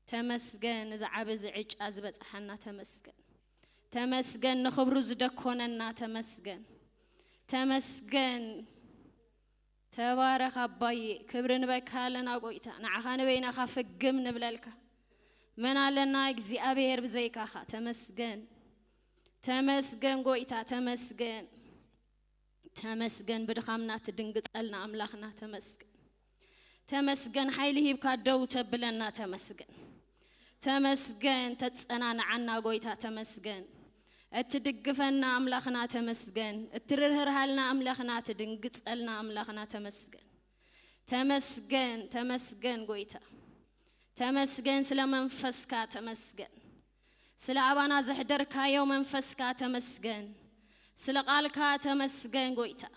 تمسكن إذا عبز عج أزبط حنا تمسكن نخبرو زدكوننا تمسكن تبارك أباي كبرنا بكالنا قويتا نعخان بينا خاف الجم نبلالك من علنا يجزي أبير بزيك أخا تمسكن قويتا تمسكن بدخامنا تدنقت ألنا أملاخنا تمسكن حيله بكادو تبلنا تمسكن تتسأنا عنا قويتا اتدقفنا أملاخنا اترهر هالنا أملاخنا تدنقت ألنا أملاخنا تمسكن قويتا سلا منفسكا سلا أبانا زحدركا يوم منفسكا سلا قالكا قويتا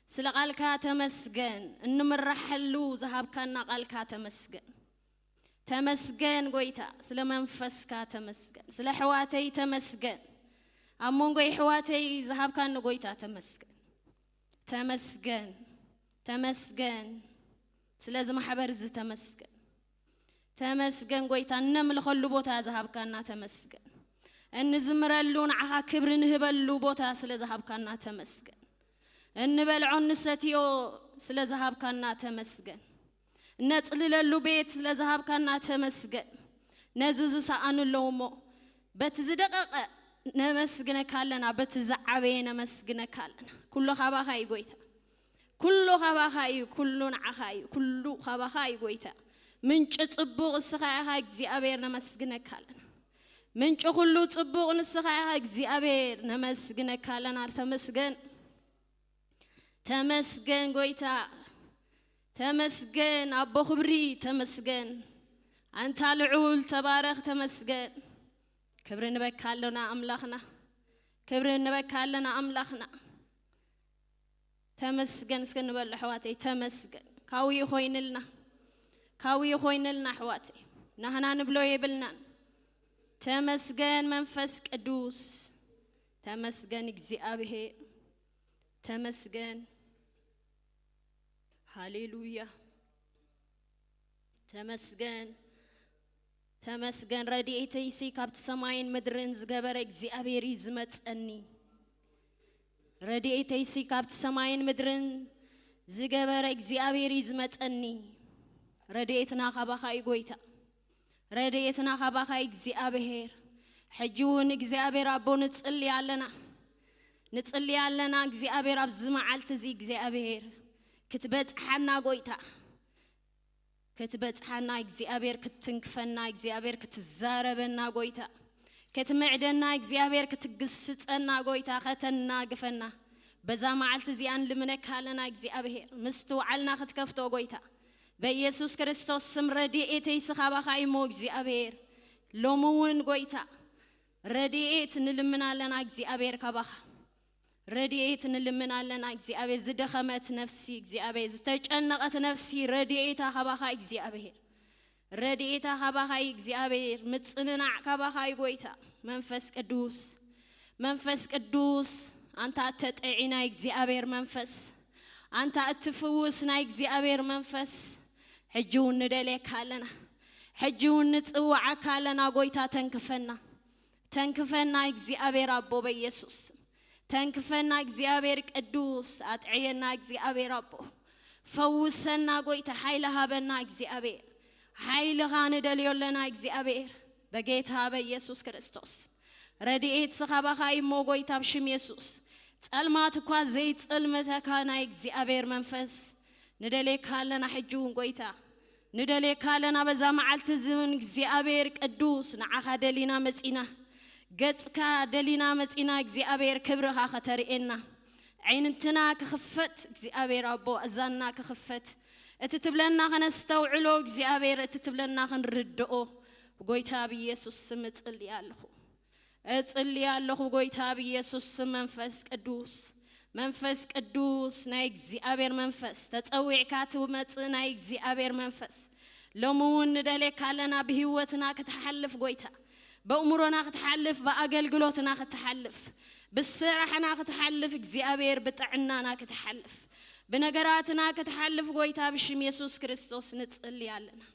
سلا قالكا إنو من رحلو زهابكنا قالكا تمسكن قويتا سلا منفسكا سلا حواتي أمون قوي حواتي زهابكنا قويتا تمسكن سلا زم حبرز تمسكن قويتا نمل خلو بوتا زهابكنا إن زمرلون عها كبر نهبلو بوتا سلا زهابكنا إن بلعون نساتيو سلا زهابكنا نتقللو بيت سلا زهابكنا نززو سأنو اللومو بتزدقق نمسكنا كالنا بتزعبي نمسكنا كالنا كله خباخاي قويتا كله نعخاي كله خباخاي قويتا من تطبق السخاي زي أبير نمسكنا كالنا من كله تطبق السخاي زي أبير نمسكنا كالنا تمسكن قويتا تمسكن أبو خبري تمسكن أنت العول تبارك تمسكن كبرنا بكالنا أملاخنا تمسكن سكن بالحواتي تمسكن كاوي خوين لنا حواتي نحنا نبلو يبلنا تمسكن منفس قدوس تمسكن እግዚአብሔር هاليلويا تمسكن رديئتي سي كابت سماين مدرن زغبر እግዚአብሔር ይዝመጸኒ رديئتي سي كابت سماين مدرن زغبر እግዚአብሔር ይዝመጸኒ رديئتنا خباخاي قويتا رديئتنا خباخاي እግዚአብሔር حجون እግዚአብሔር أبو نتصلي علنا እግዚአብሔር أبز معالت زي እግዚአብሔር كتبت حنا قويتا كتبت حنا እግዚአብሔር كتنكفنا እግዚአብሔር كتزاربنا قويتا كتمعدنا እግዚአብሔር كتقسصنا قويتا ختنا قفنا بزا معالت زيان لمنك هالنا እግዚአብሔር مستوعلنا ختكفتو قويتا بيسوس كريستوس سم رديئتي سخابا خايمو እግዚአብሔር لومون قويتا رديئت نلمنا لنا እግዚአብሔር كباخ رديئت نلمنا لنا እግዚአብሔር زدخمت نفسي እግዚአብሔር زتጨነቀት نفسي رديئتا خباخا እግዚአብሔር رديئتا خباخا እግዚአብሔር متصننا كباخا قويتا منفس قدوس أنت أتطعينا እግዚአብሔር منفس أنت أتفوسنا እግዚአብሔር منفس حجون ندلك لنا حجون نتوعك لنا قويتا تنكفنا እግዚአብሔር أبو بيسوس تنكفنا እግዚአብሔር قدوس أطعينا እግዚአብሔር أبو فوسنا قويتا حيلها بنا እግዚአብሔር حيلها ندليو لنا እግዚአብሔር بجيتها بيسوس كريستوس رديئت سخابا خايمو قويتا بشم يسوس تسألمات كوا زي تسألمتك أنا እግዚአብሔር منفس ندلك لنا حجون قويتا ندلك لنا بزمعلت زمن እግዚአብሔር قدوس نعخا دلينا متينا قدسك دلينا متينا እግዚአብሔር كبرها خطرئنا عينتنا كخفت እግዚአብሔር أبو أزاننا كخفت اتتبلنا خنستوعلو እግዚአብሔር اتتبلنا خنردئو قويتا بيسوس سمت اتصلي الله قويتا بيسوس منفس قدوس ناي እግዚአብሔር منفس تطوع كاتو متنا እግዚአብሔር منفس لومون ندلك لنا بهوتنا كتحلف قويتا بأمورنا كتحلف بأقلقلوتنا كتحلف بالسرحنا كتحلف እግዚአብሔር بطعنانا كتحلف بنجراتنا كتحلف قويتا بشم يسوع كريستوس نتصلي علينا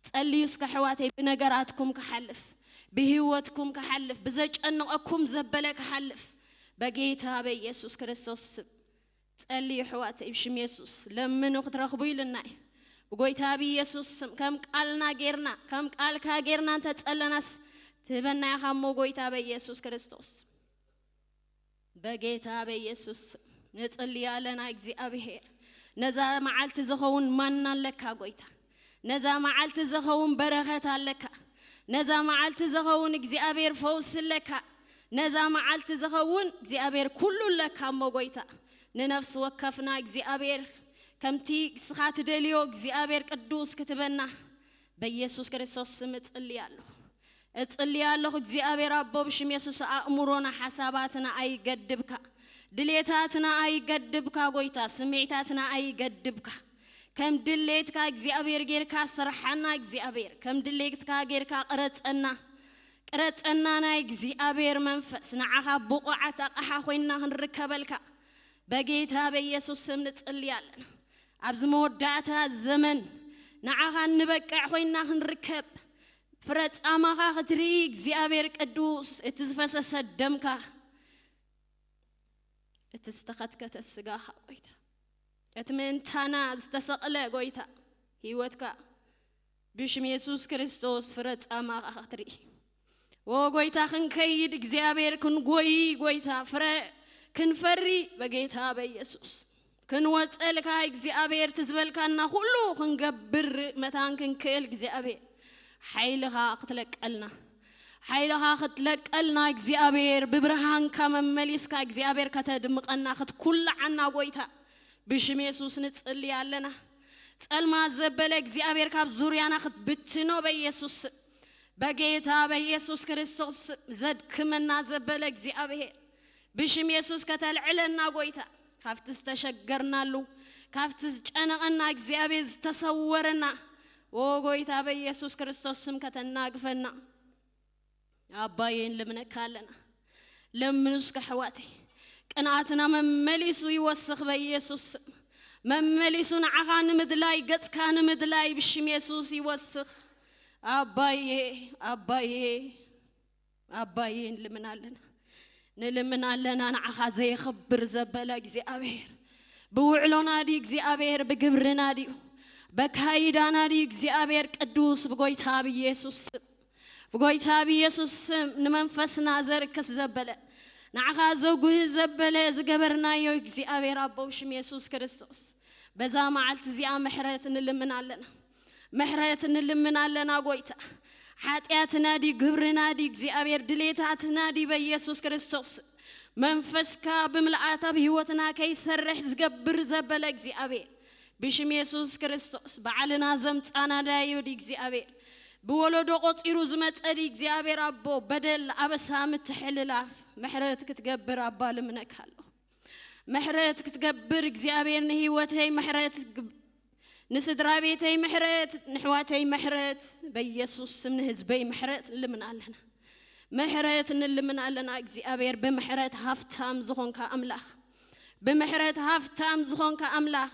تصليوس كحواتي بنجراتكم كحلف بهوتكم كحلف بزج أنه أكم زبلك حلف بقيتها بيسوع كريستوس تصلي حواتي بشم يسوع لما نخرجوا لنا بقيتها بيسوع كم قالنا غيرنا كم قال كغيرنا أنت تسألناس تبنى يا خمو قيتها بيسوع كريستوس بقيتها بيسوع نتصلي علينا እግዚአብሔር ነዛ መዓልት ዘኸውን ማን አለካ ጎይታ ነዛ መዓልት ዘኸውን በረከት አለካ ነዛ መዓልት ዘኸውን እግዚአብሔር ፈውስ ለካ ነዛ መዓልት ዘኸውን እግዚአብሔር ኩሉ ለካ ሞጎይታ ንነፍስ ወከፍና እግዚአብሔር ከምቲ ስኻት ደልዮ እግዚአብሔር ቅዱስ ክትበና በኢየሱስ ክርስቶስ ስም እጽልያለሁ እግዚአብሔር አቦ ብሽም ኢየሱስ አእምሮና ሐሳባትና አይገድብካ دليتاتنا أي قدبك قويتا سمعتاتنا أي قدبك كم دليتك እግዚአብሔር غيرك سرحنا እግዚአብሔር كم دليتك غيرك قرصنا نا እግዚአብሔር መንፈስ نعها بقعه اقحا خوينا نركبلك بጌታ በኢየሱስ ስም እንጸልያለን አብዝ መወዳታ ዘመን نعها نبقع خوينا نركب ፍረጻማኻ ክትሪ እግዚአብሔር ቅዱስ እትዝፈሰሰ ደምካ اتستخدك السجاحة قويتا اتمنتنا استسقله قويتا هيوتك بشم يسوع كريستوس فرت أما خطري وقويتا خن كيد إخزيابير كن قويتا فرق كن فري بقيتها بيسوس كن واتسألك إخزيابير تزبلك أنه كله خن قبر متان كن كيل إخزيابير حيلها قتلك قلنا حيلها خطلك قلنا እግዚአብሔር ببرهان كممليس كاግዚአብሔር ከተድምቀና خط كل عنا قويتا بشم يسوس نتصلي علينا ጸልማ ዘበለ እግዚአብሔር ካብ ዙሪያና خط بتنو بيسوس بقيتا بيسوس كريستوس زدكمنا زبل እግዚአብሔር بشم يسوس ከተልዕለና قويتا ካፍት ተሸገርናሉ ካፍት ጨነቀና እግዚአብሔር ተሰወረና وقويتا بيسوس كريستوس ስም ከተናግፈና አባዬን ለምነካለና ለምንስ ከሕዋቴ ቀናትና መመሊሱ ይወስኽ በኢየሱስ መመሊሱን አኻን ምድላይ ገጽካን ምድላይ ብሽም ኢየሱስ ይወስኽ አባዬን ለምናለና ንዓኻ ዘይኽብር ዘበለ እግዚአብሔር ብውዕሎና ዲ እግዚአብሔር በግብርና ዲ በካይዳና ዲ እግዚአብሔር ቅዱስ በጎይታ በኢየሱስ بقولتها بيسوس نمنفسنا زركس زبلة نعخازوجه زبلة زجبرنا يوكسي أبي ربو شم يسوع كريستوس بزام عالت زيا محرات نلمنا لنا محرات نلمنا لنا قويتا حاتياتنا دي جبرنا دي زي أبي دليتاتنا دي بيسوع كريستوس منفسك بملعاتها بهوتنا كي سرح زجبر زبلة زي أبي بشم يسوع كريستوس بعلنا زمت أنا دايو دي زي أبي بولدو قصيرو زمت أدي እግዚአብሔር አቦ بدل أبسام تحللاف محرتك تجبر أبا لمنك هلو محرتك تجبر እግዚአብሔር نهيوتي محرتك نسدرابيتي محرت نحواتي محرت بيسوس من حزبي محرت لمن علنا محرت لمن علنا እግዚአብሔር بمحرت هفتام زخونك أملاخ بمحرت هفتام زخونك أملاخ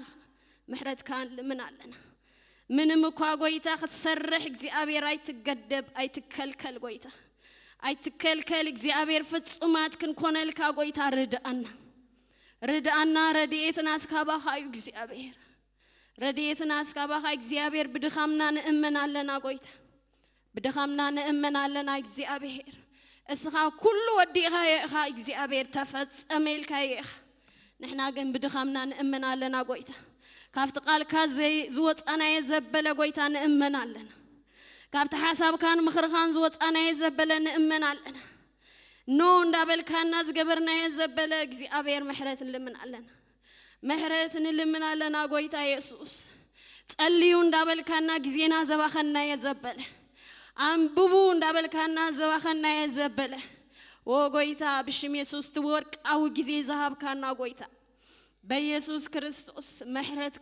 محرت كان لمن علنا من مكوا قويتا خسرح እግዚአብሔር አይትገደብ አይትከልከል قويتا አይትከልከል እግዚአብሔር ፍጹማት ክንኮነልካ قويتا ردአና ረድኤትና እስካባኻ እግዚአብሔር ረድኤትና እስካባኻ እግዚአብሔር ብድኻምና ንእመናለና قويتا ብድኻምና ንእመናለና እግዚአብሔር እስኻ ኩሉ ወዲኻ እግዚአብሔር ተፈጸመልካ ንሕና ግን ብድኻምና ንእመናለና قويتا كافت قال كازي زوت أنا يزبل قويتا نأمنا لنا كافت حساب كان مخرخان زوت أنا يزبل نأمنا لنا نون دابل كان ناس قبرنا يزبل اجزي أبير محرات اللي من لنا قويتا يسوس تقليون دابل كان ناجزينا زواخنا يزبل عم بوبون دابل كان ناس زواخنا يزبل وقويتا بشم يسوس تورك أو جزي ذهب كان قويتا بيسوع كريستوس محرت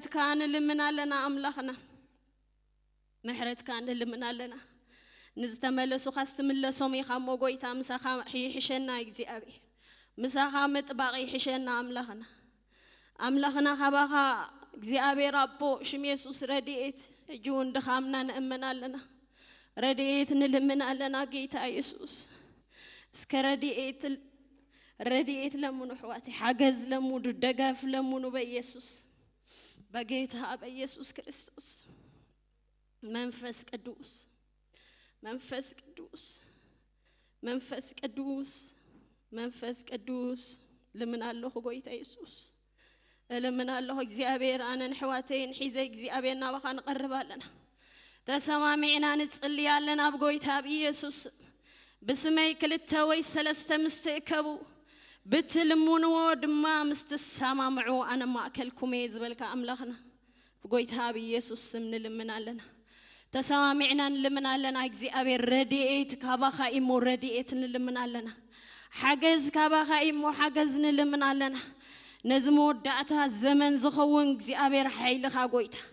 كان لمنا لنا أملاخنا محرت كان لمنا لنا نزتملسو خاستملسو ميخامو قويتا مساخا حشنا يجزي أبي مساخا متباقي حشنا أملاخنا أملاخنا خباها እግዚአብሔር አቦ ሽም ኢየሱስ ረድኤት እጁን ድኻምና እንእመናለና ረድኤት እንልምናለና ጌታ ኢየሱስ እስከ ረድኤት ለሙኑ ሕዋቴ ሓገዝ ለሙኑ ደጋፍ ለሙኑ በኢየሱስ በጌታ በኢየሱስ ክርስቶስ መንፈስ ቅዱስ መንፈስ ቅዱስ መንፈስ ቅዱስ መንፈስ ቅዱስ ለምናለሁ ጌታ ኢየሱስ ለምናለሁ እግዚአብሔር አነን ሕዋቴን ሒዘ እግዚአብሔርና ባኻን ቀርባለና ተሰማሚዕና ንጽልያለና በጌታ በኢየሱስ بسمي كلتا ويسلست مستكبو بتلمونو دما مستسامعو أنا ما أكلكم يزبلك أملاخنا بقولتها بيسوع سمن لمنا لنا تسامعنا لمنا لنا إجزي أبي رديت كابخا إمو رديت لمنا لنا حجز كابخا إمو حجز لمنا لنا نزمو دعتها الزمن زخون إجزي أبي حيلها قويتها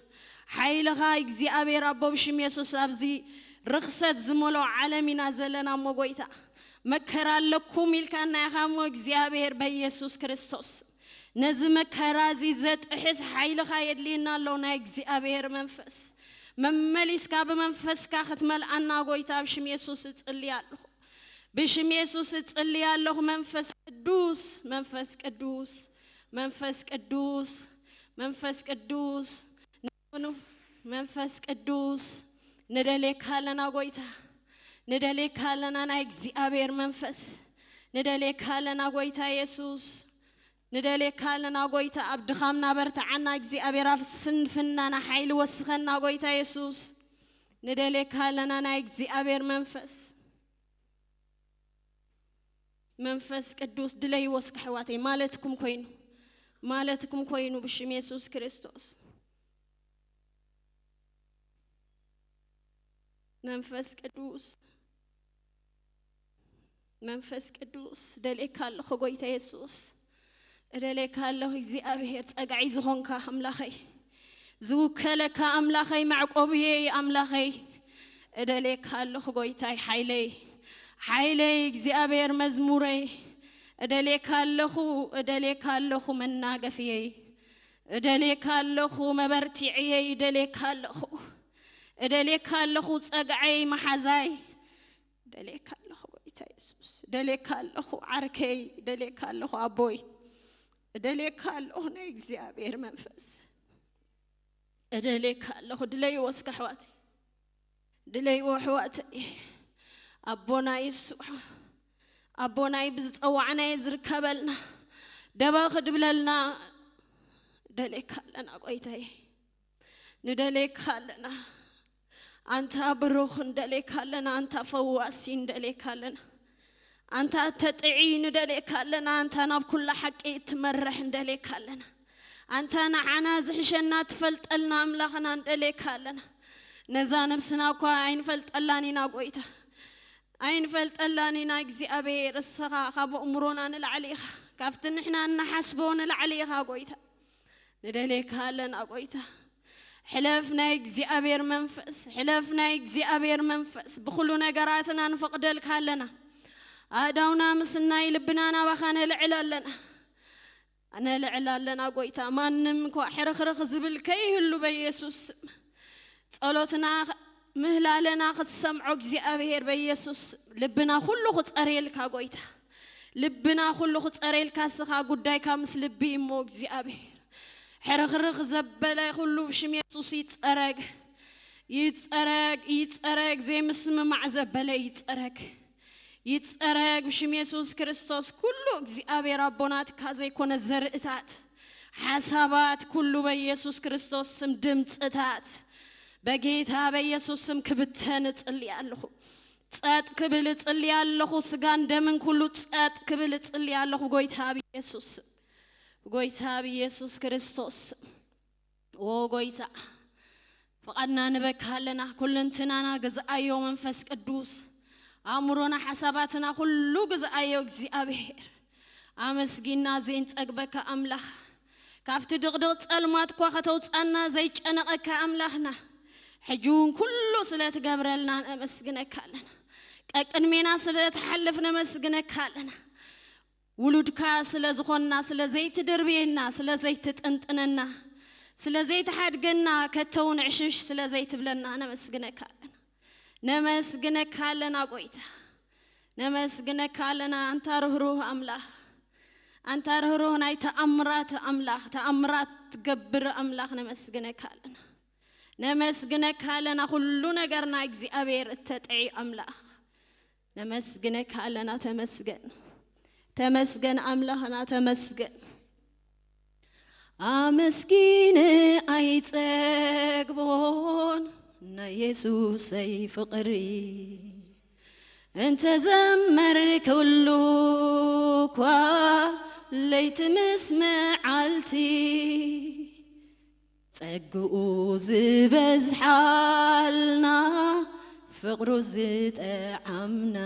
حيلها إجزي أبي ربو بشم يسوع أبزي رخصت زملو عالمنا زلنا موجويتا مكرا لكم الكنا يخامو إجزيابير بيسوس كريستوس نزم كرازي زت أحس حيل خايد لينا لونا إجزيابير منفس ممليس كاب منفس كاخت مل أنا قويتا بشم يسوس تقليالله بشم يسوس تقليالله منفس قدوس منفس قدوس منفس قدوس منفس قدوس منفس قدوس ندلك هالنا قويتا ندلك هالنا نايجزي أبير منفس ندلك هالنا قويتا يسوس ندلك هالنا قويتا عبد خامنا برتعنا نايجزي أبير أفسن فننا نحيل وسخنا قويتا يسوس ندلك هالنا نايجزي أبير منفس منفس قدوس دلي وسك حواتي مالتكم كوينو بشم يسوس كريستوس منفس قدوس دلك الله خويتا يسوس دلك الله እግዚአብሔር ጸጋይ ዝሆንካ አምላኸይ ዝውከለካ አምላኸይ ማዕቆብዬ አምላኸይ ደለክ الله خويታይ ሓይለይ እግዚአብሔር መዝሙረይ ደለክ الله መናገፍዬ ደለክ الله መበርቲዕዬ ደለክ الله دلك الله صقعي محزاي دلك الله قويتا يسوس دلك الله عركي دلك الله أبوي دلك الله نيجزيابير منفس دلك الله دلي وسك حواتي دلي وحواتي أبونا يسوع أبونا يبزطوعنا يزركبلنا دبا خدبلنا دلك لنا قويتاي ندلك لنا أنت بروح دلك لنا أنت فواسين دلك لنا أنت تتعين دلك لنا أنت ناب كل حق تمرح دلك لنا أنت نعنا زحشنا تفلت لنا أملاخنا دلك لنا نزان بسنا كوا عين فلت لاني ناقويتا عين فلت لاني ناقزي أبي رسخا خاب أمرونا نلعليخ كافت نحنا نحسبون العليخ قويتا ندلك لنا قويتا حلفنا إجزيابير منفس حلفنا إجزيابير منفس بخلو نجاراتنا نفقد لك هلنا أداونا مسنا يلبنا أنا وخانا العلال لنا أنا العلال لنا قويتا ما نمكو حرخ زبل كيه اللو بيسوس صلوتنا مهلا لنا خد سمعو إجزيابير بيسوس لبنا خلو خد أريلك قويتا لبنا خلو خد أريلك سخا قداي كامس لبي مو إجزيابير حرخ زبالة كله بشم يسوس يتسرق زي مسم مع زبالة يتسرق بشم يسوس كريستوس كله زي أبي ربونات كذا يكون الزرقات حسابات كله بيسوس كريستوس سم دمتات بقيتها بيسوس سم كبتنت اللي الله تات كبلت اللي الله سجان دمن كله تات كبلت اللي الله قويتها بيسوس قويتا بيسوس كريستوس وقويتا فقدنا نبكالنا كل انتنا جزء يوم منفس قدوس أمرنا حساباتنا كله جزء يوم እግዚአብሔር أمسجنا زين تقبك أملاخ كافت دغدغت ألمات كوختوت أنا زيج أنا كأملاخنا حجون كله سلات جبرلنا أمسجنا كالنا كأن منا سلات حلفنا مسجنا كالنا ውሉድካ ስለዝኾንና ስለዘይት ድርቤና ስለዘይት ጥንጥነና ስለዘይት ሓድገና ከተውን ዕሽሽ ስለዘይት ብለና ነመስግነካ ኣለና ቆይታ ነመስግነካ ኣለና አንታ ርህሩህ አምላኽ አንታ ርህሩህ ናይ ተአምራት አምላኽ ተአምራት ትገብር አምላኽ ነመስግነካ ኣለና ሁሉ ነገርና እግዚአብሔር እተጥዒ አምላኽ ነመስግነካ ኣለና ተመስገን አምላኽና ተመስገን አመስግን አይጸግቦን ኢየሱስ ፍቅሪ انت زمر كله كوا ليت مسمع عالتي ጸግኡ ዝበዝሓልና ፍቅሩ ዝጠዓምና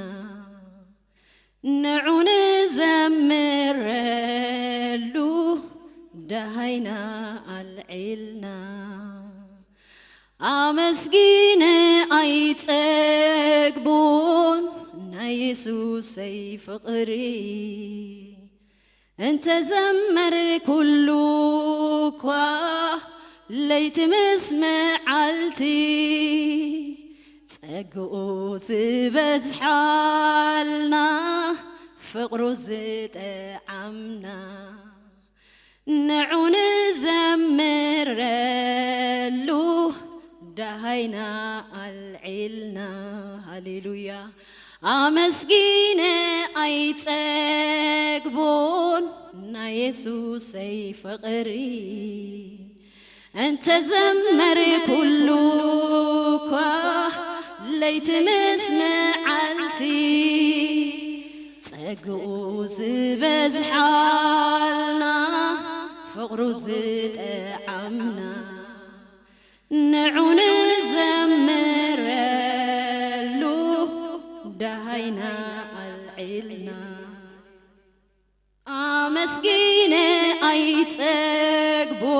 ንዑን ዘምረሉ ዳሃይና አልዒልና አመስግን አይጸግቡን ኢየሱስ ፍቅሪ انت زمر كله كوا ليت مسمع عالتي ጸግኡ ዝበዝሓልና ፍቅሩ ዝጠዓምና ንዑን ዘምረሉ ዳሃይና አልዒልና ሃሌሉያ አመስግን አይጸግቡን ኢየሱስ ፍቅሪ انت زمر كله كوا ليت مسمع عالتي ጸግኡ ዝበዝሓልና ፍቅሩ ዝጠዓምና ንዑን ዘምረሉ ዳሃይና አልዒልና አመስግን አይጸግቡን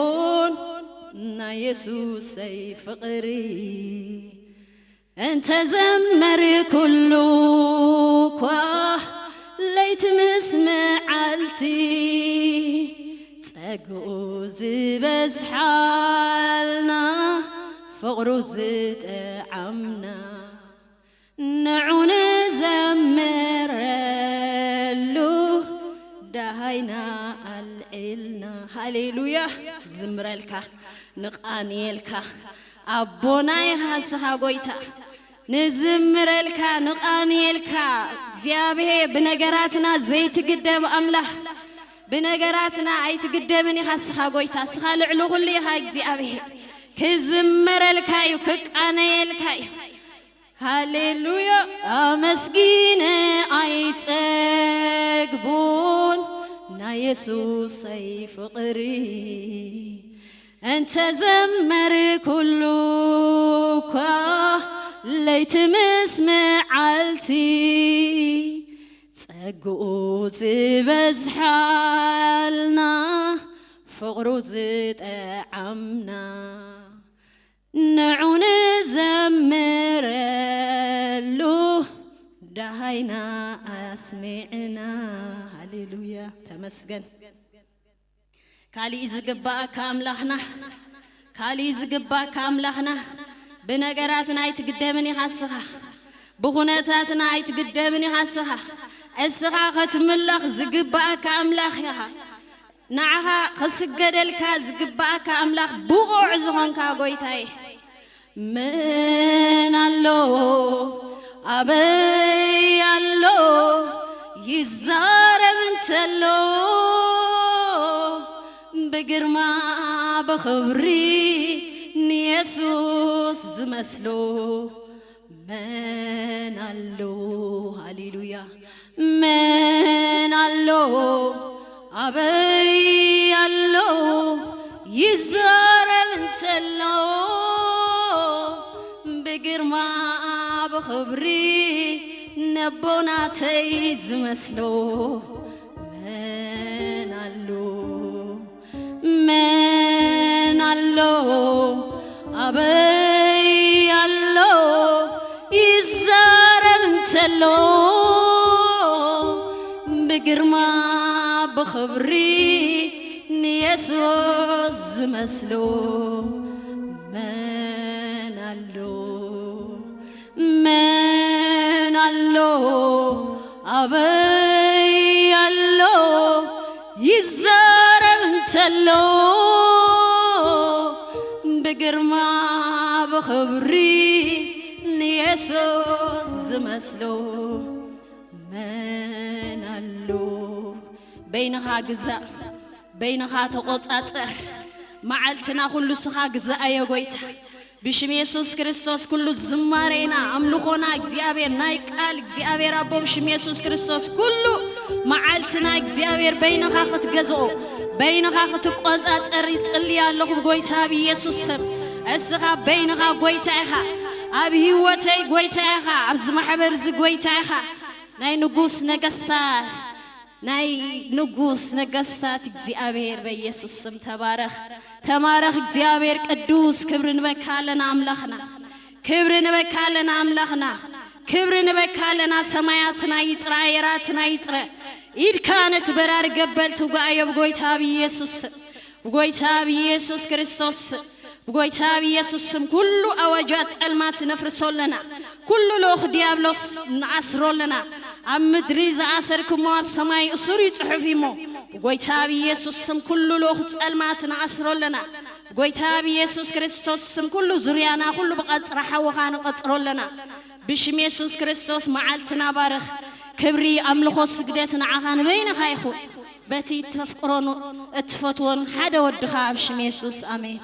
ኢየሱስ ፍቅሪ انت زمر كله كوا ليت مسمع عالتي ጸግኡ ዝበዝሓልና ፍቅሩ ዝጠዓምና ንዑን ዘምረሉ ዳሃይና አልዒልና ሃሌሉያ ዝምረልካ ንቃንየልካ አቦናይ ሃስኻ ጎይታ ንዝምረልካ ንቃንየልካ እግዚአብሔር ብነገራትና ዘይትግደብ አምላኽ ብነገራትና አይትግደብን ሃስኻ ጎይታ ስኻ ልዕሉ ሁሉ ይኻ እግዚአብሔር ክዝምረልካዩ ክቃንየልካዩ ሃሌሉያ አመስግን አይጸግቡን ኢየሱስ ፍቅሪ انت زمر كله كوا ليت مسمع عالتي ጸግኡ ዝበዝሓልና ፍቅሩ ዝጠዓምና ንዑን ዘምረሉ ዳሃይና አስሚዕና ሃሌሉያ ተመስገን ካሊእ ዝግባእካ አምላኽና ካሊእ ዝግባእካ አምላኽና ብነገራትና አይትግደብን ኢኻ ስኻ ብኹነታትና አይትግደብን ኢኻ ስኻ እስኻ ኸትምለኽ ዝግባእካ አምላኽ ኢኻ ንዓኻ ክስገደልካ ዝግባእካ አምላኽ ብቑዕ ዝኾንካ ጎይታዬ ምን ኣሎ አበይ ኣሎ ይዛረብ እንተሎ በግርማ በኽብሪ ኢየሱስ ዝመስሎ ምን ኣሎ ሃሌሉያ ምን ኣሎ አበይ ኣሎ ይዛረብ እንተሎ በግርማ በኽብሪ ነቦናተይ ዝመስሎ ምን ኣሎ ምን ኣሎ አበይ ኣሎ ይዛረብ እንተሎ በግርማ بخبري نيسوس زمسلو من الله أبي الله يزارب انتلو بقرما بخبري نيسوس زمسلو من الله بينها جزاء بينها تقطع معلتنا كل سخا جزاء يا قويتا بشم يسوع كريستوس كل زمارينا أملخونا إخزيابير نايك قال إخزيابير أبو بشم يسوع كريستوس كله معلتنا إخزيابير بين خاخت جزء بين خاخت قوزات أريد اللي الله بقويتها بيسوع السخا بين خا قويتها أبي هوتي قويتها أبز محبر ز قويتها ناي نقوس نقصات ناي نقوس نقصات إخزيابير بيسوع سم تبارك إخزيابير قدوس كبرنا بكالنا أملاخنا كبرنا بكالنا أملاخنا كبرنا بكالنا سماياتنا يترى يراتنا يترى إذ كانت برار قبل تقايا بقويتها بيسوس بقويتها بيسوس كريستوس بقويتها بيسوس كل أوجات المات نفرسول لنا كل لوخ ديابلوس نعسرول لنا أمدريز عسركم واب سماي أسوري تحفيمو بقويتها بيسوس كل لوخ المات نعسرول لنا بقويتها بيسوس كريستوس كل زريانا كل بقات رحا وخانا قطرول لنا بشم يسوس كريستوس معالتنا بارخ كبري أملخو سجدتنا عخان بين خايخو باتي تفكرون اتفتون حدا ودخا بشم يسوس آمين